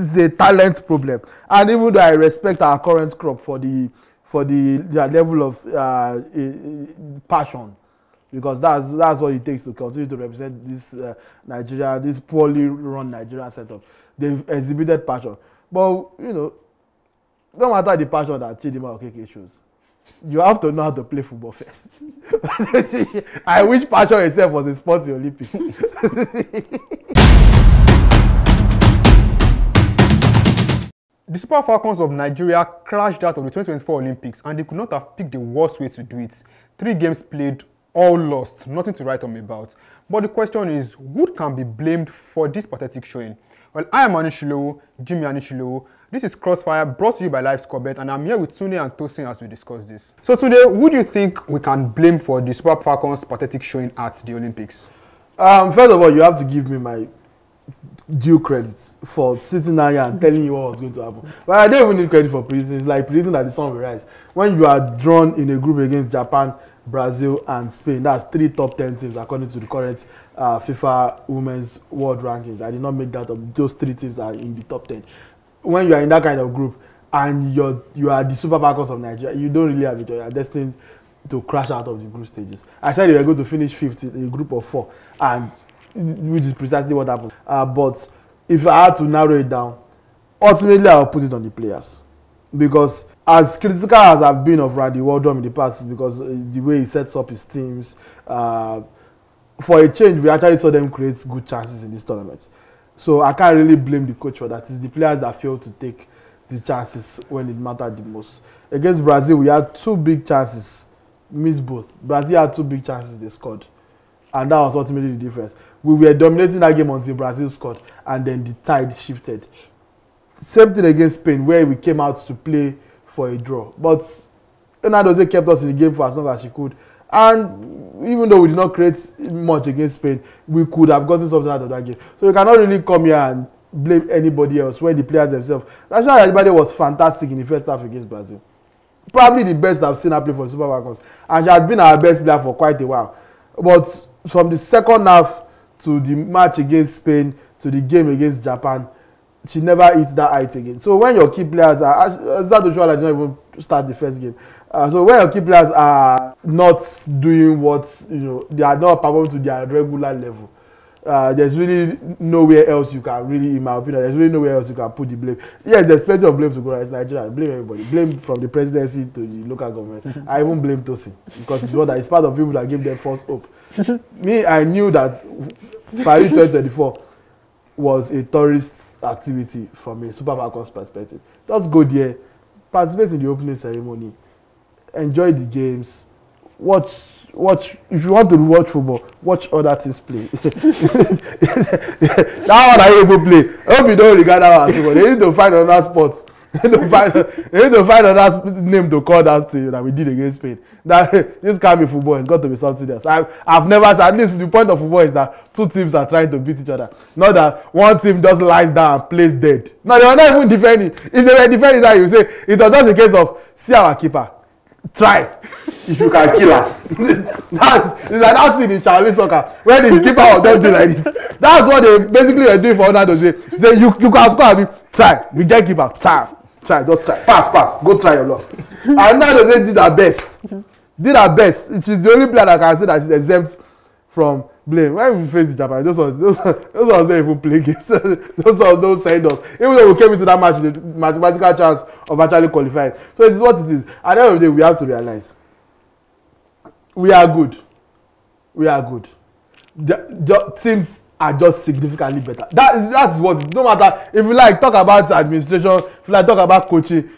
is a talent problem. And even though I respect our current crop for their level of passion, because that's what it takes to continue to represent this Nigeria, this poorly run Nigerian setup. They've exhibited passion, but no matter the passion that Chidinma Okeke shows, you have to know how to play football first. I wish passion itself was a sport in the Olympics. The Super Falcons of Nigeria crashed out of the 2024 Olympics, and they could not have picked the worst way to do it. 3 games played, all lost, nothing to write home about. But the question is, who can be blamed for this pathetic showing? Well, I am Anishilowo, Jimmy Anishilowo. This is Crossfire, brought to you by LiveScoreBet, and I'm here with Tunde and Tosin as we discuss this. So today, who do you think we can blame for the Super Falcons' pathetic showing at the Olympics? First of all, you have to give me my due credit for sitting down here and telling you what was going to happen. But I don't even need credit for predicting. It's like predicting that the sun will rise. When you are drawn in a group against Japan, Brazil, and Spain, that's 3 top 10 teams according to the current FIFA Women's World Rankings. I did not make that up. Those 3 teams are in the top 10. When you are in that kind of group and you are the Super Falcons of Nigeria, you don't really have it. You are destined to crash out of the group stages. I said you were going to finish 5th in a group of 4, and which is precisely what happened. But if I had to narrow it down, ultimately I will put it on the players. Because as critical as I've been of Randy Waldrum in the past, is because the way he sets up his teams, for a change, we actually saw them create good chances in this tournament. So I can't really blame the coach for that. It's the players that failed to take the chances when it mattered the most. Against Brazil, we had 2 big chances, missed both. Brazil had 2 big chances, they scored. And that was ultimately the difference. We were dominating that game until Brazil scored, and then the tide shifted. Same thing against Spain, where we came out to play for a draw. But Ronaldo kept us in the game for as long as she could. And even though we did not create much against Spain, we could have gotten something out of that game. So we cannot really come here and blame anybody else when the players themselves. Rashida Ajibade was fantastic in the first half against Brazil. Probably the best I've seen her play for the Super Falcons. And she has been our best player for quite a while. But from the second half to the match against Spain to the game against Japan, she never hits that height again. So when your key players are, Zato Shuala did not even start the first game. So when your key players are not doing what, they are not performing to their regular level, there's really nowhere else you can really, in my opinion, there's really nowhere else you can put the blame. Yes, there's plenty of blame to go around. It's Nigeria. Blame everybody. Blame from the presidency to the local government. I even blame Tosin because it's part of people that give them false hope. Me, I knew that Paris 2024 was a tourist activity from a Super Falcons perspective. Just go there, participate in the opening ceremony, enjoy the games, watch. If you want to watch football, watch other teams play. That one I able play. I hope you don't regard that one as football. They need to find another sport. They need to find another name to call that thing that we did against Spain. That this can't be football. It's got to be something else. I've never. At least the point of football is that 2 teams are trying to beat each other. Not that one team just lies down and plays dead. No, they were not even defending. If they were defending that, you say it was just a case of see our keeper. Try if you can kill her. It's like that scene in Shaolin soccer where the keeper will don't do like this. That's what they basically were doing for Ronaldo. Say you can score me. Try. We get keeper. Try. Just try. Pass. Go try your luck. And Ronaldo did her best. She's the only player that can say that she's exempt from blame. When we face Japan, those ones don't even play games. Those ones don't send us. Even though we came into that match with a mathematical chance of actually qualifying. So it is what it is. At the end of the day, we have to realize we are good. The teams are just significantly better. That's what. No matter if you like talk about administration, if you like talk about coaching.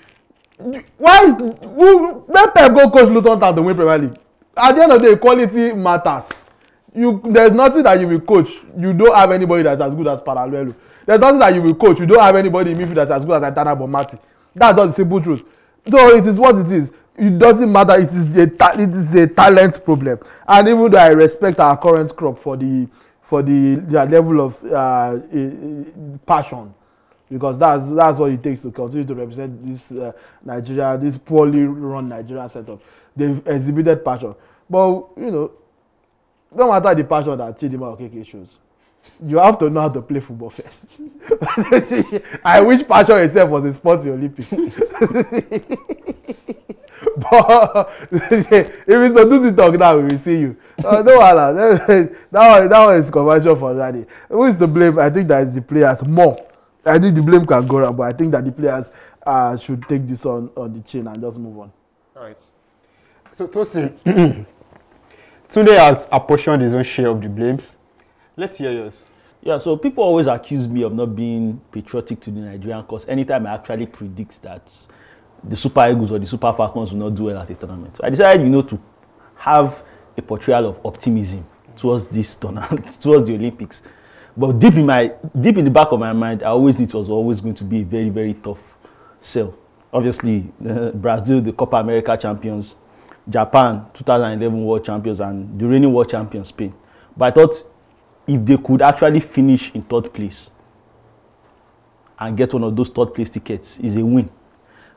Let Pep go coach Luton Town to win Premier League. At the end of the day, quality matters. There's nothing that you will coach. You don't have anybody that's as good as Paraluelu. There's nothing that you will coach. You don't have anybody in midfield that's as good as Aitana Bonmati. That's just the simple truth. So it is what it is. It doesn't matter. It is a talent problem. And even though I respect our current crop for their level of passion, because that's what it takes to continue to represent this Nigeria, this poorly run Nigerian setup. They've exhibited passion, but no matter the passion that Chidinma Okeke shows, you have to know how to play football first. I wish passion itself was a sport in the Olympics. But if it's to do the talk now, we will see you. No, that one is conversion for Rani. Who is to blame? I think that is the players more. I think the blame can go around, but I think that the players should take this on the chin and just move on. All right. So Tosin, Tunde has apportioned his own share of the blames. Let's hear yours. Yeah, so people always accuse me of not being patriotic to the Nigerian cause anytime I actually predict that the Super Eagles or the Super Falcons will not do well at a tournament. So I decided, to have a portrayal of optimism towards this tournament, towards the Olympics. But deep in the back of my mind, I always knew it was always going to be a very, very tough sell. Obviously, Brazil, the Copa America champions, Japan, 2011 world champions, and the reigning world champion, Spain. But I thought if they could actually finish in third place and get one of those third place tickets, is a win.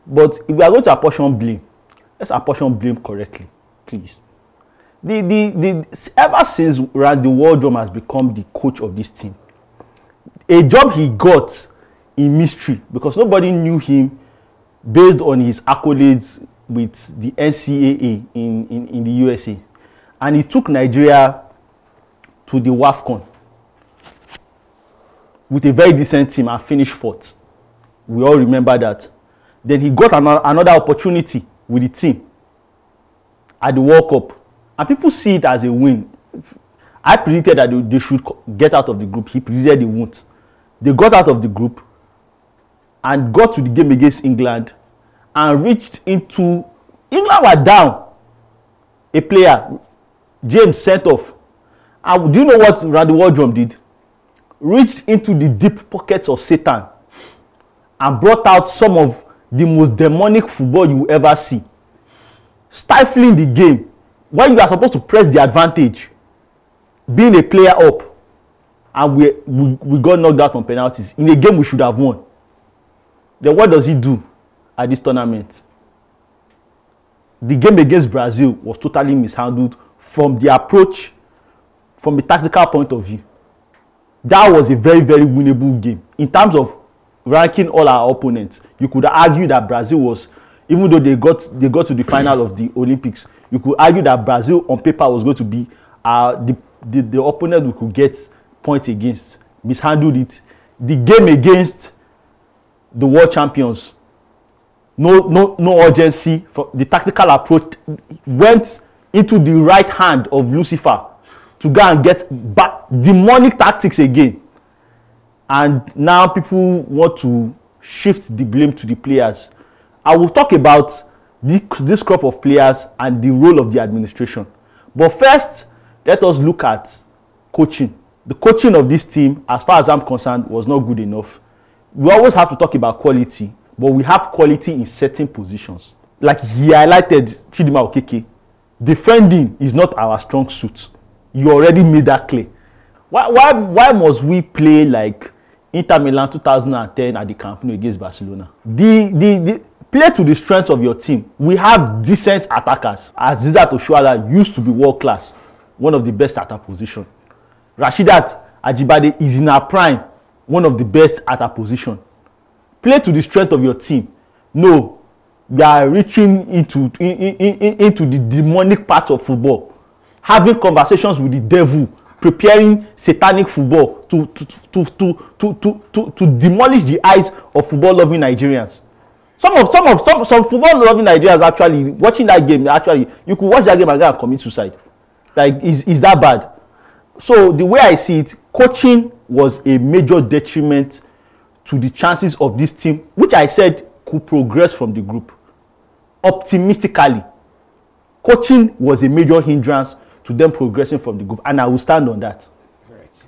But if we are going to apportion blame, let's apportion blame correctly, please. Ever since Randy Waldrum has become the coach of this team, a job he got in mystery because nobody knew him based on his accolades with the NCAA in the USA. And he took Nigeria to the WAFCON with a very decent team and finished fourth. We all remember that. Then he got another opportunity with the team at the World Cup. And people see it as a win. I predicted that they should get out of the group. He predicted they won't. They got out of the group and got to the game against England and reached into... England were down. A player, James, sent off. And do you know what Randy Waldrum did? Reached into the deep pockets of Satan and brought out some of the most demonic football you will ever see. Stifling the game when you are supposed to press the advantage, being a player up, and we got knocked out on penalties in a game we should have won. Then what does he do at this tournament? The game against Brazil was totally mishandled from the approach, from a tactical point of view. That was a very, very winnable game. In terms of ranking all our opponents, you could argue that Brazil was, even though they got to the final of the Olympics, you could argue that Brazil on paper was going to be the opponent we could get points against. Mishandled it. The game against the world champions, no urgency. The tactical approach went into the right hand of Lucifer to go and get back demonic tactics again. And now people want to shift the blame to the players. I will talk about this crop of players and the role of the administration. But first, let us look at coaching. The coaching of this team, as far as I'm concerned, was not good enough. We always have to talk about quality, but we have quality in certain positions. Like he highlighted Chidinma Okeke, defending is not our strong suit. You already made that clear. Why must we play like Inter Milan 2010 at the Camp Nou against Barcelona? The play to the strengths of your team. We have decent attackers. Azeezat Oshoala used to be world class, one of the best at her position. Rasheedat Ajibade is in her prime, one of the best at her position. Play to the strength of your team. No, we are reaching into the demonic parts of football, having conversations with the devil, preparing satanic football to demolish the eyes of football-loving Nigerians. Some football-loving Nigerians actually watching that game. Actually, you could watch that game and go and commit suicide. Like, is that bad? So the way I see it, coaching was a major detriment to the chances of this team, which I said could progress from the group. Optimistically, coaching was a major hindrance to them progressing from the group, and I will stand on that. Right.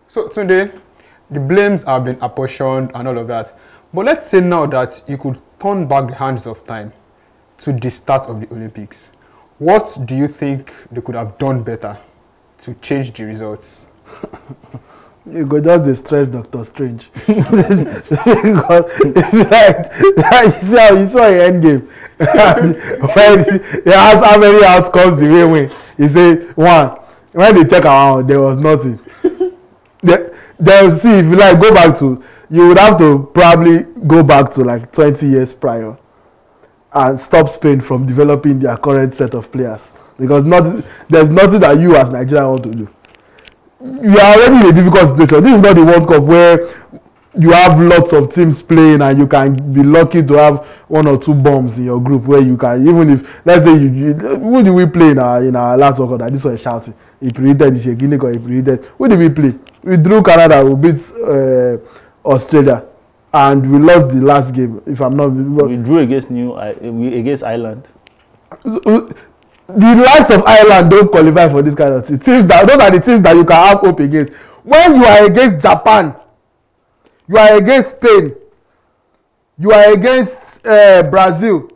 So today, the blames have been apportioned and all of that. But let's say now that you could turn back the hands of time to the start of the Olympics. What do you think they could have done better to change the results? You go just the stress Dr. Strange. Because you saw an end game. When he asked how many outcomes the way win, he said 1. when they check around, there was nothing. They see, if you like, go back to, you would have to probably go back to like 20 years prior and stop Spain from developing their current set of players, because there's nothing that you as Nigeria want to do. You are already in a difficult situation. This is not the World Cup where you have lots of teams playing and you can be lucky to have 1 or 2 bombs in your group where you can, even if, let's say, who did we play in our last World Cup that this was shouting? He predicted the Guinea or he predicted. Who did we play? We drew Canada, we beat Australia, and we lost the last game, if I'm not. We drew against Ireland. The likes of Ireland don't qualify for this kind of thing. Those are the teams that you can have hope against. When you are against Japan, you are against Spain, you are against Brazil.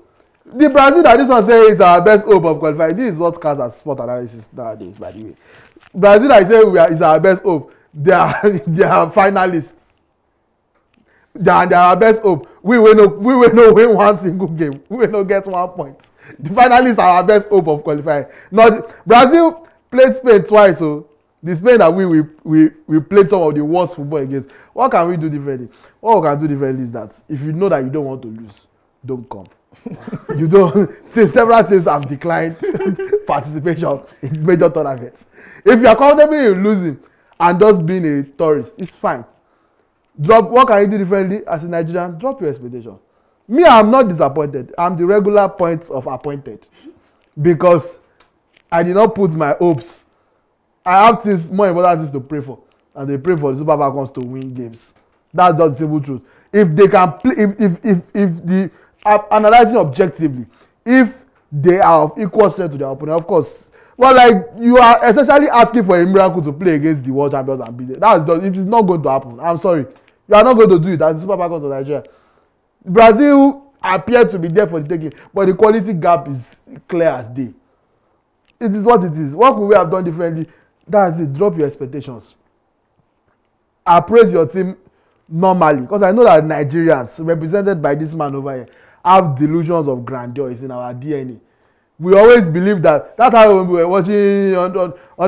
The Brazil that this one says is our best hope of qualifying. This is what counts as sport analysis nowadays, by the way. Brazil that say is our best hope. They are finalists. They are our best hope. We will not win one single game. We will not get 1 point. The finalists are our best hope of qualifying. Not Brazil played Spain twice, so the Spain that we played some of the worst football against. What can we do differently? What we can do differently is that if you know that you don't want to lose, don't come. You don't. Several teams have declined participation in major tournaments. If you are comfortable in losing and just being a tourist, it's fine. What can you do differently as a Nigerian? Drop your expectation. Me, I'm not disappointed. I'm the regular point of appointed, because I did not put my hopes. I have things more important things to pray for, and they pray for the Super Falcons to win games. That's just the simple truth. If they can play, if the analyzing objectively, if they are of equal strength to their opponent, of course. Well, like, you are essentially asking for a miracle to play against the world champions and beat them. That's just, it is not going to happen. I'm sorry. You are not going to do it as the Super Falcons of Nigeria. Brazil appear to be there for the taking, but the quality gap is clear as day. It is what it is. What could we have done differently? That's it. Drop your expectations. Appraise your team normally, because I know that Nigerians, represented by this man over here, have delusions of grandeur. It's in our DNA. We always believe that. That's how when we were watching on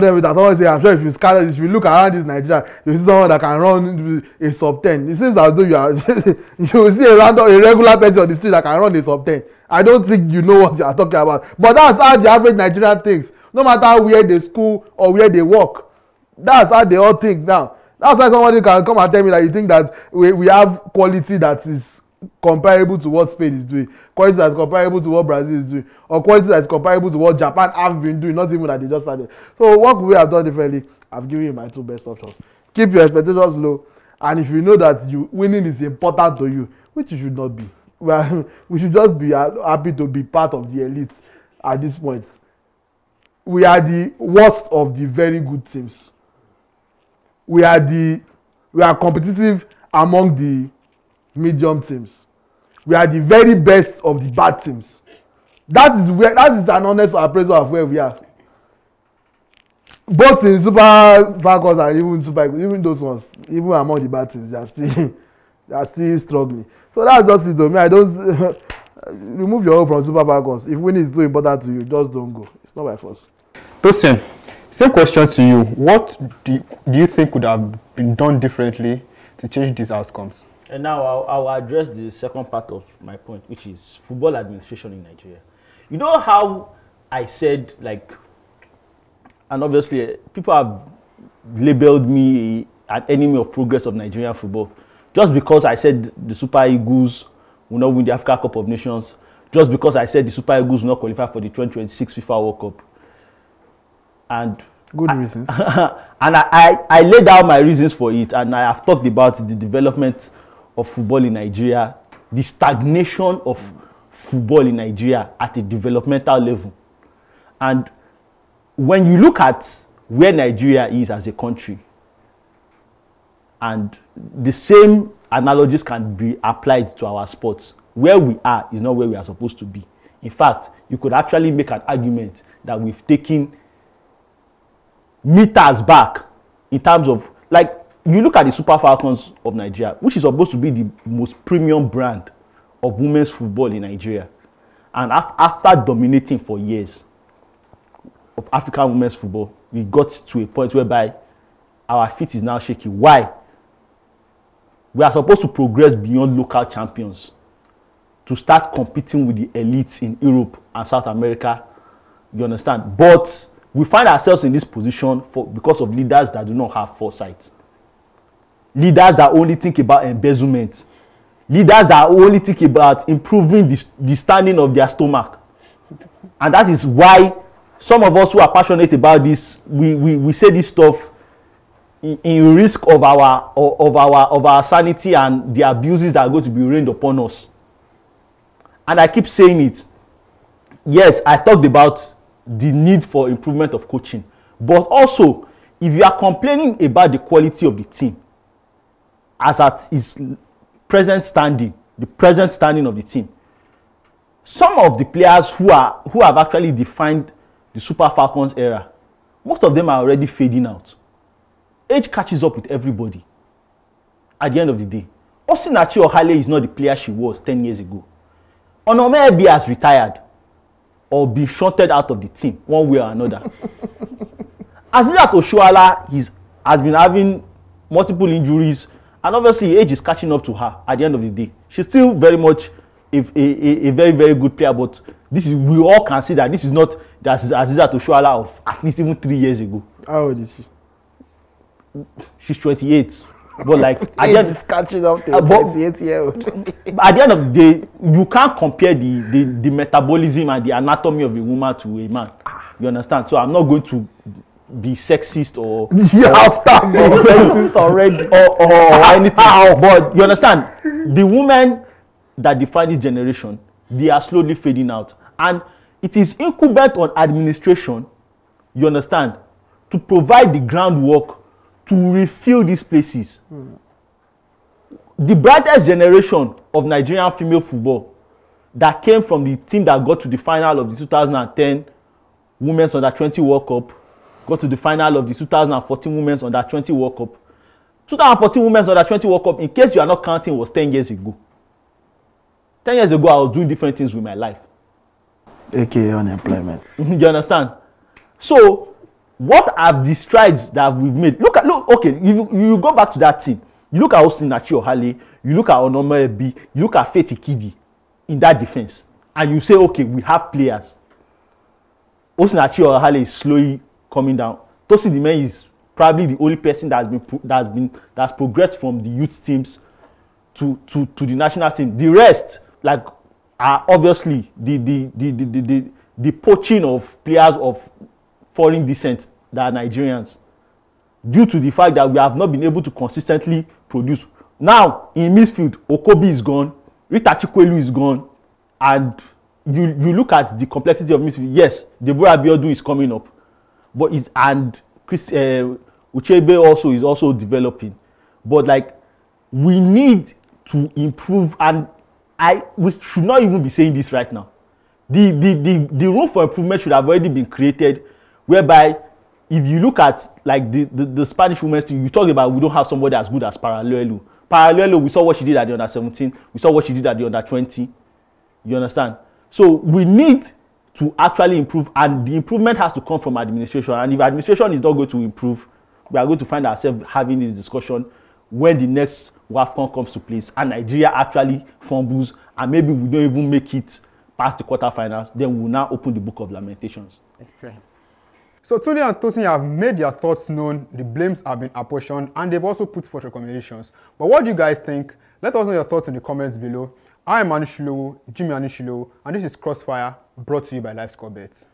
them, that someone say, I'm sure if you look around this Nigeria, you see someone that can run a sub 10. It seems as though you will see a regular person on the street that can run a sub 10. I don't think you know what you are talking about. But that's how the average Nigerian thinks. No matter where they school or where they work, that's how they all think now. That's why somebody can come and tell me that you think that we have quality that is comparable to what Spain is doing, quality that's comparable to what Brazil is doing, or quality that's comparable to what Japan have been doing, not even that they just started. So what could we have done differently? I've given you my 2 best options. Keep your expectations low, and if you know that winning is important to you, which you should not be, well, we should just be happy to be part of the elite at this point. We are the worst of the very good teams. We are competitive among the medium teams. We are the very best of the bad teams. That is an honest appraisal of where we are. Both in Super Falcons and even those ones, even among the bad teams, they are still struggling. So that's just it. I don't remove your hope from Super Falcons. If winning is too important to you, just don't go. It's not by force. Tosin, same question to you. What do you think could have been done differently to change these outcomes? And now I'll address the second part of my point, which is football administration in Nigeria. You know how I said, like, and obviously people have labeled me an enemy of progress of Nigerian football just because I said the Super Eagles will not win the Africa Cup of Nations, just because I said the Super Eagles will not qualify for the 2026 FIFA World Cup. And good reasons. And I laid out my reasons for it, and I have talked about the development of football in Nigeria, the stagnation of football in Nigeria at a developmental level. And when you look at where Nigeria is as a country, and the same analogies can be applied to our sports, where we are is not where we are supposed to be. In fact, you could actually make an argument that we've taken meters back in terms of, like, you look at the Super Falcons of Nigeria, which is supposed to be the most premium brand of women's football in Nigeria. And after dominating for years of African women's football, we got to a point whereby our feet is now shaky. Why? We are supposed to progress beyond local champions to start competing with the elites in Europe and South America. You understand? But we find ourselves in this position because of leaders that do not have foresight. Leaders that only think about embezzlement. Leaders that only think about improving the standing of their stomach. And that is why some of us who are passionate about this, we say this stuff in risk of our sanity and the abuses that are going to be rained upon us. And I keep saying it. Yes, I talked about the need for improvement of coaching. But also, if you are complaining about the quality of the team, as at its present standing, the present standing of the team, some of the players who have actually defined the Super Falcons era, most of them are already fading out. Age catches up with everybody. At the end of the day, Osinachi Ohale is not the player she was 10 years ago. Onome Ebi has retired or been shunted out of the team one way or another. Asisat Oshoala has been having multiple injuries, and obviously age is catching up to her at the end of the day. She's still very much a very, very good player, but we all can see that this is not the Asisat Oshoala of at least even 3 years ago. How old is she? She's 28. But like age is catching up to a 28-year-old. At the end of the day, you can't compare the metabolism and the anatomy of a woman to a man. You understand? So I'm not going to be sexist or you have to be sexist already or anything. But you understand, the women that define this generation, they are slowly fading out, and it is incumbent on administration, you understand, to provide the groundwork to refill these places. The brightest generation of Nigerian female football that came from the team that got to the final of the 2010 Women's Under-20 World Cup, got to the final of the 2014 Women's Under-20 World Cup. 2014 Women's Under-20 World Cup, in case you are not counting, was 10 years ago. 10 years ago, I was doing different things with my life. AKA unemployment. You understand? So, what are the strides that we've made? Look, okay, you go back to that team. You look at Osinachi Ohale, you look at Onome Ebi, you look at Faith Ikidi in that defense, and you say, okay, we have players. Osinachi Ohale is slowly coming down. Tosin Dime is probably the only person that's progressed from the youth teams to the national team. The rest, like, are obviously the poaching of players of foreign descent that are Nigerians, due to the fact that we have not been able to consistently produce. Now in midfield, Okobi is gone, Rita Chikwelu is gone, and you look at the complexity of midfield. Yes, Deborah Abiodun is coming up, but Chris Uchebe also is also developing. But like, we need to improve, and we should not even be saying this right now. The room for improvement should have already been created, whereby if you look at like the Spanish women's team, you talk about we don't have somebody as good as Paralluelo. Paralluelo, we saw what she did at the under-17, we saw what she did at the under-20. You understand? So we need to actually improve, and the improvement has to come from administration. And if administration is not going to improve, we are going to find ourselves having this discussion when the next WAFCON comes to place and Nigeria actually fumbles, and maybe we don't even make it past the quarterfinals. Then we will now open the book of lamentations. Okay. So Tunde and Tosin have made their thoughts known, the blames have been apportioned, and they've also put forth recommendations. But what do you guys think? Let us know your thoughts in the comments below. I am Anishilo, Jimmy Anishilo, and this is Crossfire, brought to you by LiveScore Bets.